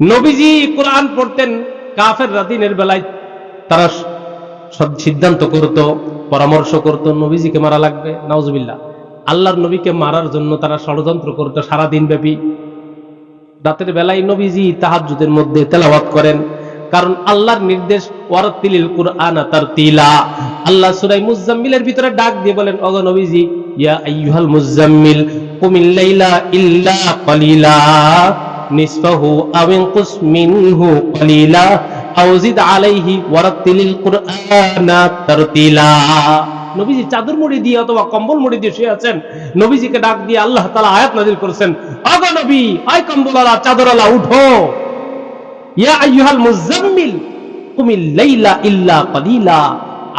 নবীজি কোরআন পড়তেন, কাফেররা দিনের বেলায় তারা সিদ্ধান্ত করত, পরামর্শ করত নবীজিকে মারা লাগবে, নাউজুবিল্লাহ। আল্লাহর নবীকে মারার জন্য তারা ষড়যন্ত্র করত সারাদিন ব্যাপী। রাতের বেলায় নবীজি তাহাজ্জুদের মধ্যে তেলাওয়াত করেন, কারণ আল্লাহর নির্দেশ, ওয়ারাতিলিল কুরআনা তারতিলা। আল্লাহ সূরা মুজাম্মিলের ভিতরে ডাক দিয়ে বলেন, ওগো নবীজি, ইয়া আইয়ুহাল মুজাম্মিল কুমিল লাইলা ইল্লা কালিলা নিসফাহু আও ইনকুস মিনহু কালিলা আও জিদ আলাইহি ওয়ারাতিলিল কুরআনা তারতিলা। নবীজি চাদর মুড়ি দিয়ে অথবা কম্বল মুড়ি দিয়ে শুয়ে আছেন, নবীজিকে ডাক দিয়ে আল্লাহ তাআলা আয়াত নাযিল করেছেন, ওগো নবী, আয় কম্বলওয়ালা, চাদরওয়ালা, উঠো। ইয়া আইয়ুহাল মুজাম্মিল কুমিল লাইলা ইল্লা কালিলা,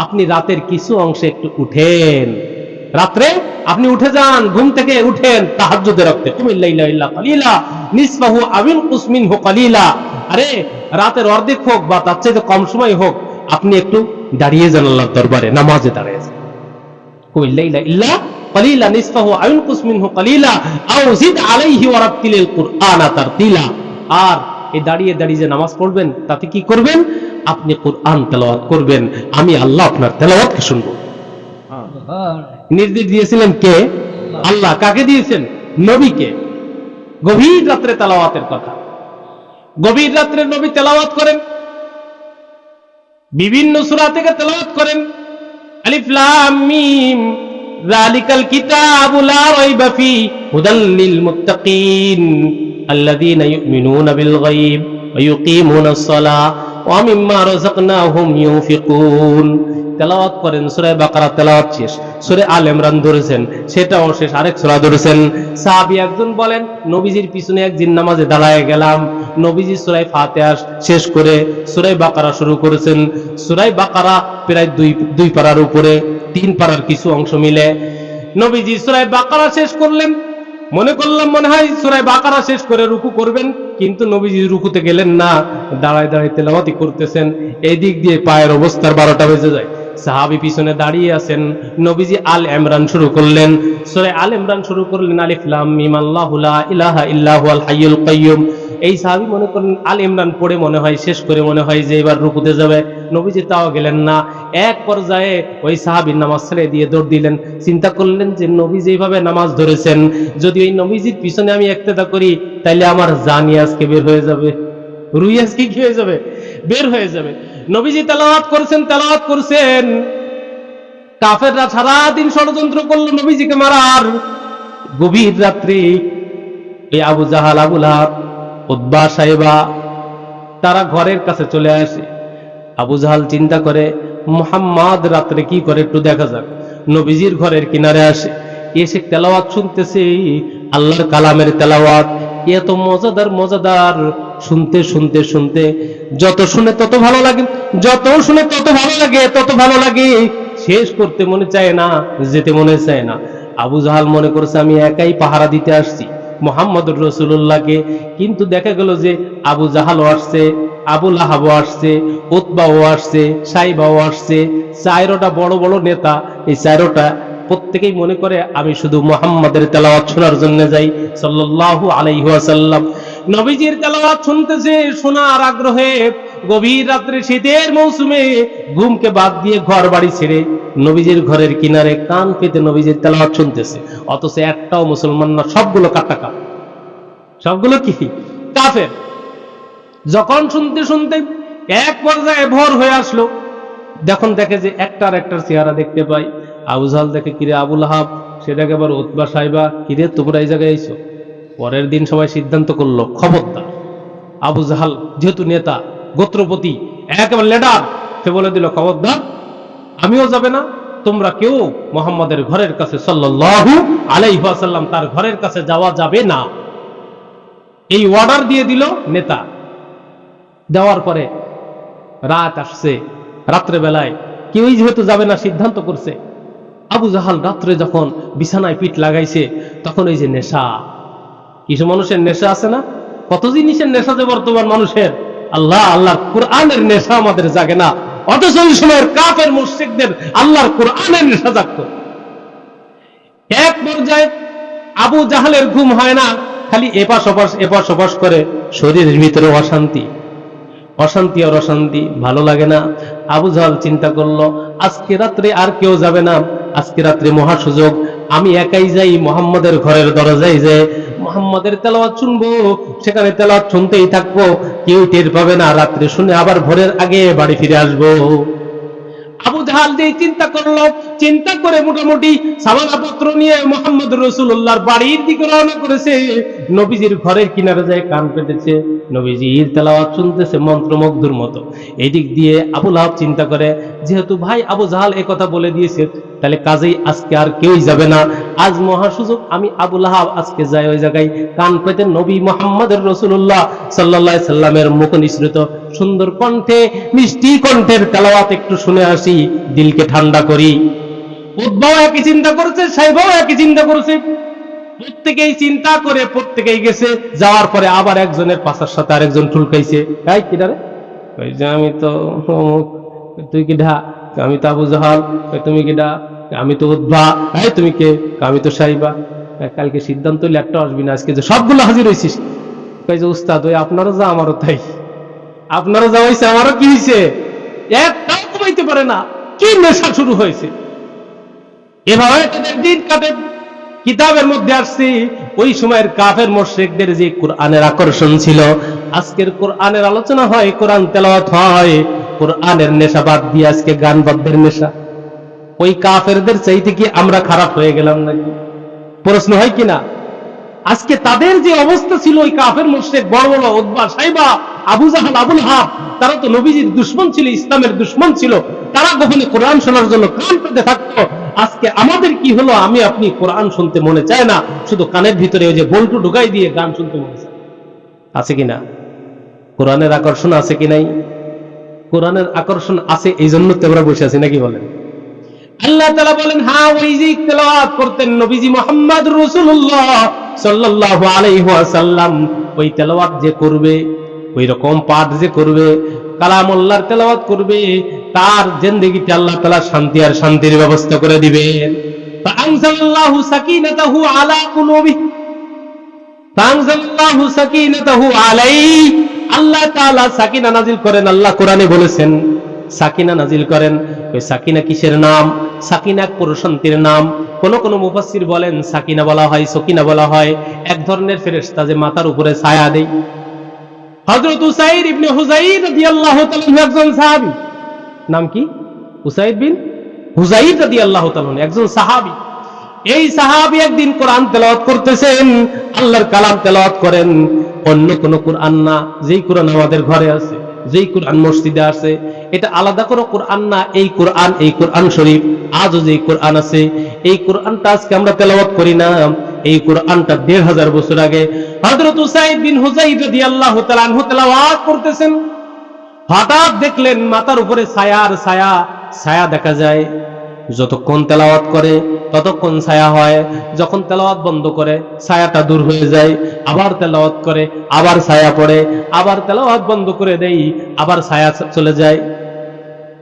আপনি রাতের কিছু অংশে একটু উঠেন, রাত্রে আপনি উঠে যান, ঘুম থেকে উঠেন তাহাজ্জুদের ওয়াক্তে। কুমিল লাইলা ইল্লা কালিলা নিসফাহু আও ইনকুস মিনহু কালিলা, আরে রাতের অর্ধেক হোক বা তার চেয়ে কম সময় হোক, আপনি একটু দাঁড়িয়ে যান আল্লাহর দরবারে, নামাজে দাঁড়িয়ে যান। কুমিল লাইলা ইল্লা কালিলা নিসফাহু আও ইনকুস মিনহু কালিলা আও জিদ আলাইহি ওয়ারাতিলিল কুরআনা তারতিলা। আর এই দাঁড়িয়ে দাঁড়িয়ে যে নামাজ পড়বেন, তাতে কি করবেন? আপনি কোরআন তেলাওয়াত করবেন, আমি আল্লাহ আপনার তেলাওয়াতকে শুনবো। নির্দেশ দিয়েছিলেন কে? আল্লাহ। কাকে দিয়েছেন? নবীকে। গভীর রাত্রে তেলাওয়াতের কথা। গভীর রাত্রে নবী তেলাওয়াত করেন, বিভিন্ন সূরা থেকে তেলাওয়াত করেন। আলিফ লাম মিম যালিকাল কিতাবু লা রাইবা ফি হুদাল লিল মুত্তাকিন আল্লাযীনা ইউমিনুনা বিল গায়ব ওয়া ইউকিমুনাস সালাহ ওয়া মিম্মা রাযাকনাহুম ইউনফিকুন। তেলাওয়াত করেন, সূরা বাকারা তেলাওয়াত শেষ, সূরা আল ইমরান ধরেছেন, সেটাও শেষ, আরেক সূরা ধরেছেন। সাহাবী একজন বলেন, নবীজির পিছনে একদিন নামাজে দাঁড়ায় গেলাম, নবীজি সূরা ফাতিহা শেষ করে সূরা বাকারা শুরু করেছেন। সূরা বাকারা প্রায় দুই পারার উপরে, 3 পারার কিছু অংশ মিলে। নবীজি সূরা বাকারা শেষ করলেন, মনে করলাম মনে হয় সূরা বাকারা শেষ করে রুকু করবেন, কিন্তু নবীজি রুকুতে গেলেন না, দাঁড়ায় দাঁড়ায় তেলাওয়াতই করতেছেন। এই দিক দিয়ে পায়ের অবস্থার 12টা বেজে যায়। সাহাবী পিছনে দাঁড়িয়ে আছেন, নবীজি আল ইমরান শুরু করলেন, সূরা আল ইমরান শুরু করলেন, আলিফ লাম মিম আল্লাহু লা ইলাহা ইল্লা হুয়াল হাইয়ুল কাইয়্যুম। এই সাহাবী মনে করেন আল ইমরান পড়ে মনে হয় শেষ করে মনে হয় যে এবার রুকুতে যাবে, নবীজি তাও গেলেন না। এক পর্যায়ে ওই সাহাবীর নামাজ ছেড়ে দিয়ে দৌড় দিলেন। চিন্তা করলেন যে নবীজি এইভাবে নামাজ ধরেছেন, যদি ওই নবীজির পিছনে আমি ইক্তেদা করি তাইলে আমার জানি আজকে বের হয়ে যাবে, রুই আজকে কি হয়ে যাবে, বের হয়ে যাবে। নবীজি তেলাওয়াত করছেন, কাফেররা সারাদিন ষড়যন্ত্র করলো নবীজিকে মারার। গভীর রাত্রি এই আবু জাহাল, আবু লাহাব, উতবা, সাইবা তারা ঘরের কাছে চলে আসে। আবু জাহাল চিন্তা করে মুহাম্মদ রাত্রে কি করে একটু দেখা যাক। নবীজির ঘরের কিনারে আসে, এসে তেলাওয়াত শুনতেছে, আল্লাহর কালামের তেলাওয়াত এত মজাদার, শুনতে শুনতে শুনতে যত শুনে তত ভালো লাগে, তত ভালো লাগে, শেষ করতে মনে চায় না, যেতে মনে চায় না। আবু জাহাল মনে করছে আমি একাই পাহারা দিতে আসছি মুহাম্মদুর রাসূলুল্লাহকে, কিন্তু দেখা গেল যে আবু জাহালও আসছে, আবু লাহাবও আসছে, উতবাও আসছে, সাইবাও আসছে, 4টা বড় বড় নেতা। এই 4টা প্রত্যেকেই মনে করে আমি শুধু মুহাম্মাদের তেলাওয়াত শোনার জন্য যাই সাল্লাল্লাহু আলাইহি ওয়াসাল্লাম। নবীজির তেলাওয়াত শুনতেছে, শোনার আগ্রহে গভীর রাত্রে শীতের মৌসুমে ঘুমকে বাদ দিয়ে ঘর বাড়ি ছেড়ে নবীজির ঘরের কিনারে কান পেতে নবীজির তেলাওয়াত শুনতেছে। অথচ একটাও মুসলমান না, সবগুলো কাটা, সবগুলো কি কাফের। যখন শুনতে শুনতে এক পর্যায়ে ভোর হয়ে আসলো, যখন দেখে যে একটার চেহারা দেখতে পাই। আবু জাহাল দেখে, কিরে আবু লাহাব, সেটাকে আবার উতবা, সাইবা, কিরে তোমরা এই জায়গায় আইছো। পরের দিন সবাই সিদ্ধান্ত করলো খবরদার, আবু জাহাল যেহেতু নেতা, গোত্রপতি, একেবারে লিডার, সে বলে দিল খবরদার আমিও যাবে না, তোমরা কেউ মুহাম্মাদের ঘরের কাছে সাল্লাল্লাহু আলাইহি ওয়াসাল্লাম তার ঘরের কাছে যাওয়া যাবে না। এই অর্ডার দিয়ে দিল নেতা। দেওয়ার পরে রাত আসছে, রাত্রে বেলায় কেউই যেহেতু যাবে না সিদ্ধান্ত করছে, আবু জাহাল রাত্রে যখন বিছানায় পিঠ লাগাইছে, তখন এই যে নেশা, কিছু মানুষের নেশা আছে না, কত জিনিসের নেশা যে বর্তমান মানুষের, আল্লাহর কোরআনের নেশা আমাদের জাগে না, অথচ ওই সময়ের কাফের মুশরিকদের আল্লাহর কোরআনের নেশা জাগত। এক পর্যায়ে আবু জাহালের ঘুম হয় না, খালি এপাশ ওপাশ করে, শরীরের ভিতরে অশান্তি আর অশান্তি, ভালো লাগে না। আবু জাহাল চিন্তা করলো আজকে রাত্রে আর কেউ যাবে না, আজকে রাত্রে মহা সুযোগ, আমি একাই যাই মুহাম্মাদের ঘরের দরজায়, যে মুহাম্মাদের তেলাওয়াত শুনবো, সেখানে তেলাওয়াত শুনতেই থাকবো, কেউ টের পাবে না, রাত্রে শুনে আবার ভোরের আগে বাড়ি ফিরে আসবো। আবু জাহাল যে চিন্তা করলো, চিন্তা করে মোটামুটি সামানাপত্র নিয়ে মুহাম্মদুর রাসূলুল্লাহর বাড়ির দিকে রওনা করেছে। নবীজির ঘরের কিনারে যায় কান পেতেছে, নবীজির তেলাওয়াত শুনতেছে মন্ত্রমুগ্ধর মতো। এই দিক দিয়ে আবু লাহাব চিন্তা করে, যেহেতু ভাই আবু জাহাল একথা বলে দিয়েছে, তাহলে কাজেই আজকে আর কেউই যাবে না, আজ মহা সুযোগ, আমি আবু লাহাব আজকে যাই ওই জায়গায়, কান পেতে নবী মুহাম্মদুর রাসূলুল্লাহ সাল্লাল্লাহু আলাইহি সাল্লামের মুখ নিঃসৃত সুন্দর কণ্ঠে, মিষ্টি কণ্ঠের তেলাওয়াত একটু শুনে আসি, দিলকে ঠান্ডা করি। উতবাও একই চিন্তা করছে, সাইবাও একই চিন্তা করছে, প্রত্যেকেই চিন্তা করে প্রত্যেকেই গেছে। যাওয়ার পরে আবার একজনের পাশার সাথে আরেকজন ঠুলকাইছে, এই কিডা রে, ওই যে আমি তো অমুক, তুই কিডা, আমি তো আবু জাহাল, তুমি কিডা, আমি তো উতবা, এই তুমি কে, আমি তো সাইবা। কালকে সিদ্ধান্ত হইলে একটা আসবি না, আজকে যে সবগুলো হাজির হয়েছিস। কই যে উস্তাদ, ওই আপনারও যা আমারও তাই, আপনারও যা হয়েছে আমারও কি হয়েছে, একটাও কমাইতে পারে না, কি নেশা শুরু হয়েছে। এভাবে তাদের দিন কাটে। কিতাবের মধ্যে আসছে ওই সময়ের কাফের মুশরিকদের যে কোরআনের আকর্ষণ ছিল, আজকের কোরআনের আলোচনা হয়, কোরআন তেলাওয়াত হয়, কোরআনের নেশা বাদ দিয়ে আজকে গান বাদ্যের নেশা। ওই কাফেরদের চাইতে কি আমরা খারাপ হয়ে গেলাম নাকি? প্রশ্ন হয় কিনা? আজকে তাদের যে অবস্থা ছিল, ওই কাফের মুশরিক বড় বড় উতবা, সাইবা, আবু জাহাল, আবুল হাব, তারা তো নবীজির দুশমন ছিল, ইসলামের দুশমন ছিল। তারা গোপনে কোরআন শোনার জন্য কান পেতে থাকতো। আজকে আমাদের কি হলো? আমি আপনি কোরআন শুনতে মনে চায় না, শুধু কানের ভিতরে ওই যে বল্টু ঢুকাই দিয়ে গান শুনতে মনে চায়। আছে কিনা? কোরআনের আকর্ষণ আছে কি নাই? কোরআনের আকর্ষণ আছে, এই জন্য তো আমরা বসে আছি, নাকি বলেন? আল্লাহ তাআলা বলেন, হ্যাঁ, ওই যে তেলাওয়াত করতেন নবীজি মুহাম্মদ রাসূলুল্লাহ সাল্লাল্লাহু আলাইহি ওয়াসাল্লাম, ওই তেলাওয়াত যে করবে, ওই রকম পাঠ যে করবে, কালামুল্লাহর তেলাওয়াত করবে, তার জিন্দেগিতে আল্লাহ তাআলা শান্তি আর শান্তির ব্যবস্থা করে দিবেন। ফাআনজালাল্লাহু সাকিনাতাহু আলা কুলুবিহি, ফাআনজালাল্লাহু সাকিনাতাহু আলাইহি, আল্লাহ তাআলা সাকিনা নাজিল করেন। আল্লাহ কোরআনে বলেছেন সাকিনা নাজিল করেন। ওই সাকিনা কিসের নাম? সাকিনা প্রশান্তির নাম। কোন কোন মুফাসসির বলেন সাকিনা বলা হয়, সকিনা বলা হয় এক ধরনের ফেরেশতা যে মাথার উপরে ছায়া দেয়। হযরত উসাইদ ইবনে হুযাইর রাদিয়াল্লাহু তাআলা একজন সাহাবী, নাম কি? উসাইদ বিন হুযাইর রাদিয়াল্লাহু তাআলা, একজন সাহাবী। এই সাহাবী একদিন কোরআন তেলাওয়াত করতেছেন, আল্লাহর কালাম তেলাওয়াত করেন, অন্য কোন কোরআন না, যেই কোরআন আমাদের ঘরে আছে, যেই কোরআন মসজিদে আছে, এটা আলাদা কোনো কোরআন না। এই কোরআন, এই কোরআন শরীফ, আজও যে কোরআন আছে, এই কোরআনটা আজকে আমরা তেলাওয়াত করি না, এই কোরআনটা ১৫০০ বছর আগে হযরত উসাইদ বিন হুযাইর রাদিয়াল্লাহু তাআলা আনহু তেলাওয়াত করতেছেন। হঠাৎ দেখলেন মাথার উপরে ছায়া আর ছায়া, ছায়া দেখা যায়। যতক্ষণ তেলাওয়াত করে ততক্ষণ ছায়া হয়, যখন তেলাওয়াত বন্ধ করে ছায়াটা দূর হয়ে যায়, আবার তেলাওয়াত করে আবার ছায়া পড়ে, আবার তেলাওয়াত বন্ধ করে দেই, আবার ছায়া চলে যায়।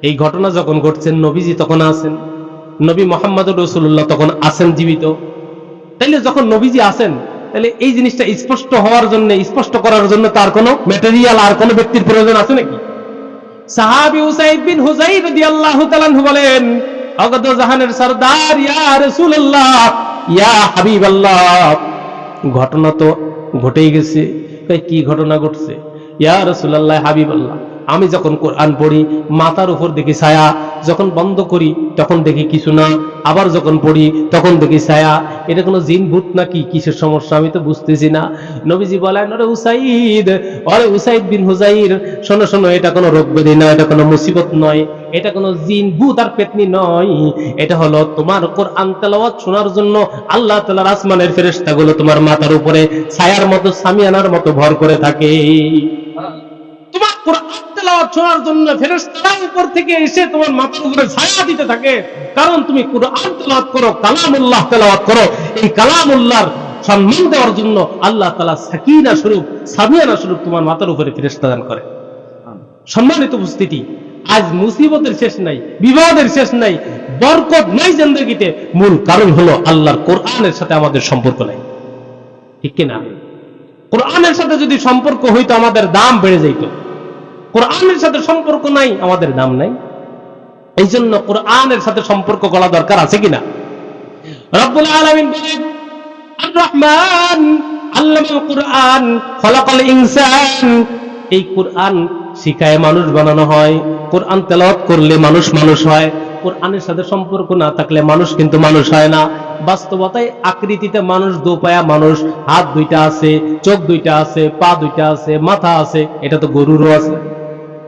এই ঘটনা যখন ঘটছেন, নবীজি তখন আছেন, নবী মুহাম্মদুর রাসূলুল্লাহ তখন আছেন জীবিত। তাইলে যখন নবীজি আছেন, তাহলে এই জিনিসটা স্পষ্ট হওয়ার জন্য, স্পষ্ট করার জন্য তার কোনো ম্যাটেরিয়াল আর কোনো ব্যক্তির প্রয়োজন আছে নাকি? সাহাবী উসাইদ বিন হুযাইর রাদিয়াল্লাহু তাআলা বলেন, অগত জাহানের সরদার, ইয়া রাসূলুল্লাহ, ইয়া হাবিবাল্লাহ, ঘটনা তো ঘটেই গেছে। কি ঘটনা ঘটছে? ইয়া রাসূলুল্লাহ, হাবিবাল্লাহ, আমি যখন কোরআন পড়ি মাথার উপর দেখি ছায়া, যখন বন্ধ করি তখন দেখি কিছু না, আবার যখন পড়ি তখন দেখি ছায়া। এটা কোনো জিন ভূত নাকি কিসের সমস্যা আমি তো বুঝতেছি না। নবীজি বলেন, ওরে উসাইদ বিন হুযাইর, শোনো শোনো, এটা কোনো রোগ ব্যাধি নয়, এটা কোনো মুসিবত নয়, এটা কোনো জিন ভূত আর পেতনি নয়, এটা হলো তোমার কোরআন তেলাওয়াত শোনার জন্য আল্লাহ তাআলার আসমানের ফেরেশতাগুলো তোমার মাথার উপরে ছায়ার মতো, সামিয়ানার মতো ভর করে থাকে। তোমার কোরআন তেলাওয়াত শোনার জন্য ফেরেশতারা উপর থেকে এসে তোমার মাথার উপরে ছায়া দিতে থাকে, কারণ তুমি কোরআন তেলাওয়াত করো, কালামুল্লাহ তেলাওয়াত করো। এই কালামুল্লাহর সম্মান দেওয়ার জন্য আল্লাহ তাআলা সাকিনা স্বরূপ, সামিয়ানা স্বরূপ তোমার মাথার উপরে ফেরেশতা দান করে। সম্মানিত উপস্থিতি, আজ মুসিবতের শেষ নাই, বিবাদের শেষ নাই, বরকত নাই জিন্দেগিতে, মূল কারণ হলো আল্লাহর কোরআনের সাথে আমাদের সম্পর্ক নাই। ঠিক কিনা? কোরআনের সাথে যদি সম্পর্ক হইতো আমাদের দাম বেড়ে যাইত। কোরআনের সাথে সম্পর্ক নাই, আমাদের দাম নাই। এই জন্য কোরআনের সাথে সম্পর্ক করা দরকার, আছে কিনা? রব্বুল আলামিন বলেন, আর রহমান আল্লামাল কুরআন খলাকাল ইনসান, এই কোরআন শিখায় মানুষ বানানো হয়। কোরআন তেলাওয়াত করলে মানুষ মানুষ হয়। কোরআনের সাথে সম্পর্ক না থাকলে মানুষ কিন্তু মানুষ হয় না। বাস্তবতায় আকৃতিতে মানুষ দোপায়া মানুষ, হাত দুইটা আছে, চোখ দুইটা আছে, পা দুইটা আছে, মাথা আছে। এটা তো গরুরও আছে,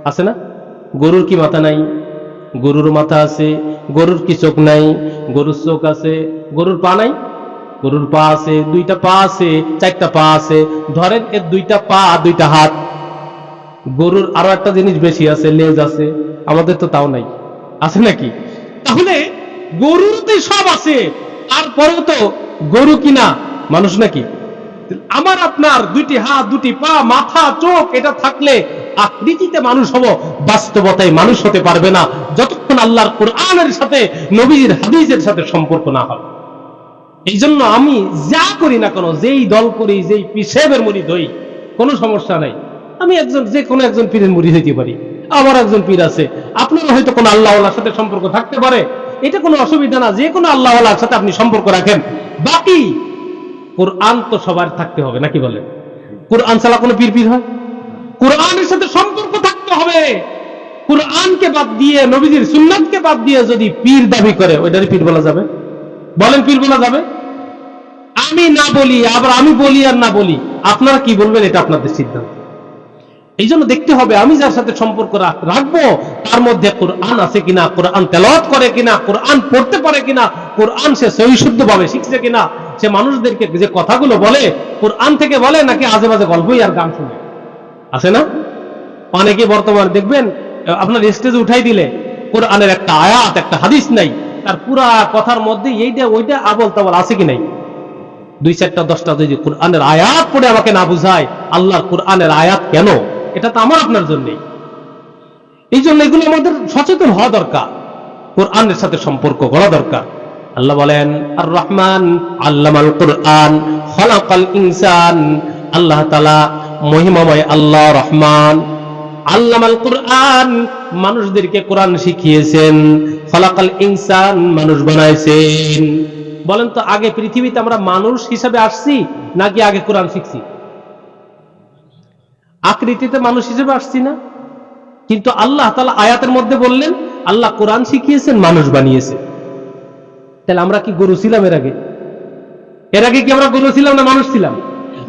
আছে না? গরুর কি মাথা নাই? গরুর মাথা আছে। গরুর কি চোখ নাই? গরুর চোখ আছে। গরুর পা নাই? গরুর পা আছে, দুইটা পা আছে, চারটা পা আছে। ধরেন এর দুইটা পা, দুইটা হাত। গরুর আরো একটা জিনিস বেশি আছে, লেজ আছে। আমাদের তো তাও নাই, আছে নাকি? তাহলে গরুতে সব আছে, তারপরেও তো গরু কিনা মানুষ নাকি? আমার আপনার দুইটি হাত, দুটি পা, মাথা, চোখ, এটা থাকলে আকৃতিতে মানুষ হব, বাস্তবতায় মানুষ হতে পারবে না যতক্ষণ আল্লাহর কোরআনের সাথে, নবীর হাদিসের সাথে সম্পর্ক না হবে। এই জন্য আমি যা করি না কেন, যেই দল করি, যেই পিসেবের মুরিদ হই, কোনো সমস্যা নাই। আমি একজন, যে কোনো একজন পীরের মুরিদ হইতে পারি। আমার একজন পীর আছে, আপনারও হয়তো কোনো আল্লাহওয়ালার সাথে সম্পর্ক থাকতে পারে, এটা কোনো অসুবিধা না। যে কোনো আল্লাহওয়ালার সাথে আপনি সম্পর্ক রাখেন। বাকি কোরআন তো সবার থাকতে হবে, নাকি বলেন? কোরআন ছাড়া কোনো পীর হয়? কোরআনের সাথে সম্পর্ক থাকতে হবে। কুরআনকে বাদ দিয়ে, নবীজির সুন্নাতকে বাদ দিয়ে যদি পীর দাবি করে, ওইটারই পীর বলা যাবে? বলেন, পীর বলা যাবে? আমি না বলি, আবার আমি বলি আর না বলি, আপনারা কি বলবেন এটা আপনাদের সিদ্ধান্ত। এই জন্য দেখতে হবে আমি যার সাথে সম্পর্ক রাখবো তার মধ্যে কোরআন আছে কিনা, কোরআন তেলাওয়াত করে কিনা, কোরআন পড়তে পারে কিনা, কোরআন সে সহি শুদ্ধ ভাবে শিখছে কিনা, সে মানুষদেরকে যে কথাগুলো বলে কোরআন থেকে বলে নাকি আজে বাজে গল্পই আর গান শুনে। আছে না অনেকে বর্তমানে দেখবেন আপনার স্টেজে উঠাই দিলে কোরআনের একটা আয়াত, একটা হাদিস নাই, তার পুরা কথার মধ্যে এইটা ওইটা আবল তাবল আছে কি নাই। 2-4টা 10টা যদি কোরআনের আয়াত পড়ে আমাকে না বুঝায় আল্লাহর কোরআনের আয়াত কেন, এটা তো আমার আপনার জন্যই। এই জন্য এগুলো আমাদের সচেতন হওয়া দরকার, কোরআনের সাথে সম্পর্ক করা দরকার। আল্লাহ বলেন আর রহমান আল্লামাল কোরআন খলাকাল ইনসান, আল্লাহ তাআলা মহিমাময় আল্লাহ রহমান, আল্লামাল কোরআন মানুষদেরকে কোরআন শিখিয়েছেন, খলাকাল ইনসান মানুষ বানাইছেন। বলেন তো আগে পৃথিবীতে আমরা মানুষ হিসাবে আসছি নাকি আগে কোরআন শিখছি? আকৃতিতে মানুষ হিসেবে আসছি না? কিন্তু আল্লাহ তাআলা আয়াতের মধ্যে বললেন আল্লাহ কোরআন শিখিয়েছেন, মানুষ বানিয়েছে। তাহলে আমরা কি গরু ছিলাম এর আগে? এর আগে কি আমরা গরু ছিলাম না মানুষ ছিলাম?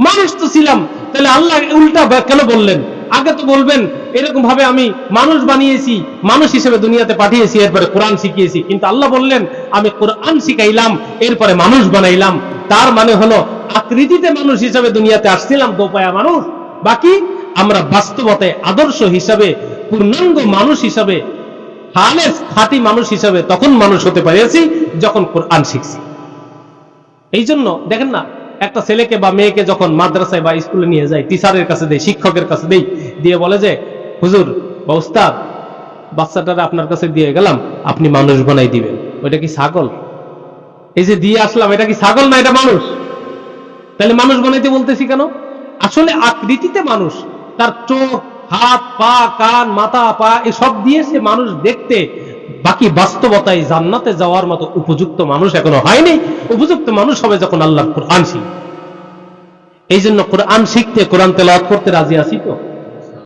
মানুষ তো ছিলাম। তাহলে আল্লাহ উল্টা কেন বললেন? আগে তো বলবেন এরকম ভাবে আমি মানুষ বানিয়েছি, মানুষ হিসেবে দুনিয়াতে পাঠিয়েছি, এরপরে কোরআন শিখিয়েছি। কিন্তু আল্লাহ বললেন আমি কোরআন শিখাইলাম, এরপরে মানুষ বানাইলাম। তার মানে হলো আকৃতিতে মানুষ হিসেবে দুনিয়াতে আসছিলাম, দোপায়া মানুষ, বাকি আমরা বাস্তবতায় আদর্শ হিসাবে, পূর্ণাঙ্গ মানুষ হিসাবে, খালেস খাঁটি মানুষ হিসাবে তখন মানুষ হতে পেরেছি যখন কোরআন শিখছি। এই জন্য দেখেন না, একটা ছেলেকে বা মেয়েকে যখন মাদ্রাসায় বা স্কুলে নিয়ে যায়, টিচারের কাছে দেয়, শিক্ষকের কাছে দেই, দিয়ে বলে যে হুজুর বা উস্তাদ বাচ্চাটারে আপনার কাছে দিয়ে গেলাম, আপনি মানুষ বানাই দিবেন। ওইটা কি ছাগল? এই যে দিয়ে আসলাম এটা কি ছাগল না এটা মানুষ? তাহলে মানুষ বানাইতে বলতেছি কেন? আসলে আকৃতিতে মানুষ, তার চোখ, হাত, পা, কান, মাথা, পা এসব দিয়ে সে মানুষ দেখতে, বাকি বাস্তবতায় জান্নাতে যাওয়ার মতো উপযুক্ত মানুষ এখনো হয়নি। উপযুক্ত মানুষ হবে যখন আল্লাহর কোরআন শিখবে। এই জন্য কোরআন শিখতে, কোরআন তেলাওয়াত করতে রাজি আছি তো?